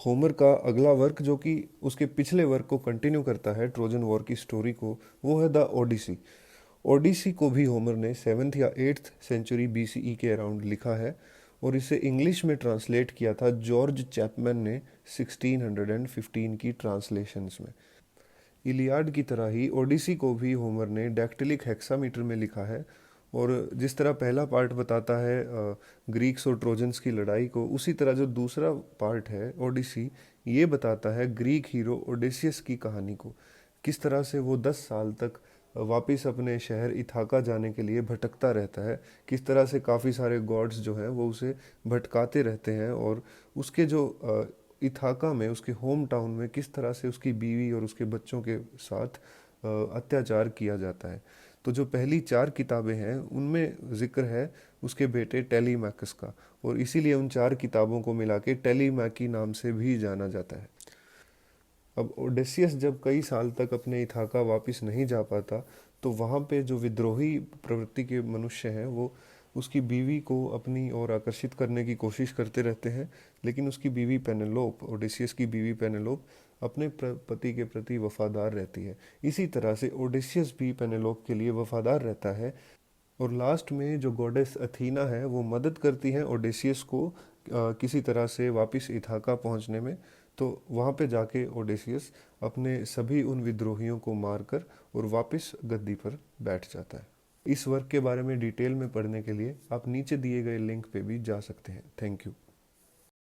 Homer का अगला work जो कि उसके पिछले वर्क को कंटिन्यू करता है, ट्रोजन वॉर की स्टोरी को, वो है द ओडिसी। ओडिसी को भी होमर ने 7th या 8th सेंचुरी बीसीई के अराउंड लिखा है और इसे इंग्लिश में ट्रांसलेट किया था जॉर्ज चैपमैन ने 1615 की ट्रांसलेशंस में। इलियाड की तरह ही ओडिसी को भी होमर ने डैक्टिलिक हेक्सामीटर में लिखा है, और जिस तरह पहला पार्ट बताता है ग्रीक्स और ट्रोजन्स की लड़ाई को, उसी तरह जो दूसरा पार्ट है ओडिसी, ये बताता है ग्रीक हीरो ओडेसियस की कहानी को। किस तरह से वो 10 साल तक वापस अपने शहर इथाका जाने के लिए भटकता रहता है, किस तरह से काफ़ी सारे गॉड्स जो हैं वो उसे भटकाते रहते हैं, और उसके जो इथाका में, उसके होम टाउन में, किस तरह से उसकी बीवी और उसके बच्चों के साथ अत्याचार किया जाता है। तो जो पहली 4 किताबें हैं उनमें जिक्र है उसके बेटे टेलीमैकस का, और इसीलिए उन 4 किताबों को मिला के टेलीमैकी नाम से भी जाना जाता है। अब ओडेसियस जब कई साल तक अपने इथाका वापस नहीं जा पाता, तो वहाँ पे जो विद्रोही प्रवृत्ति के मनुष्य हैं वो उसकी बीवी को अपनी ओर आकर्षित करने की कोशिश करते रहते हैं, लेकिन उसकी बीवी पेनेलोप, ओडेसियस की बीवी पेनेलोप, अपने पति के प्रति वफादार रहती है। इसी तरह से ओडेसियस भी पेनेलोप के लिए वफादार रहता है, और लास्ट में जो गॉडेस अथीना है वो मदद करती हैं ओडेसियस को किसी तरह से वापस इथाका पहुंचने में। तो वहाँ पे जाके ओडेसियस अपने सभी उन विद्रोहियों को मारकर और वापस गद्दी पर बैठ जाता है। इस वर्क के बारे में डिटेल में पढ़ने के लिए आप नीचे दिए गए लिंक पे भी जा सकते हैं। Thank you.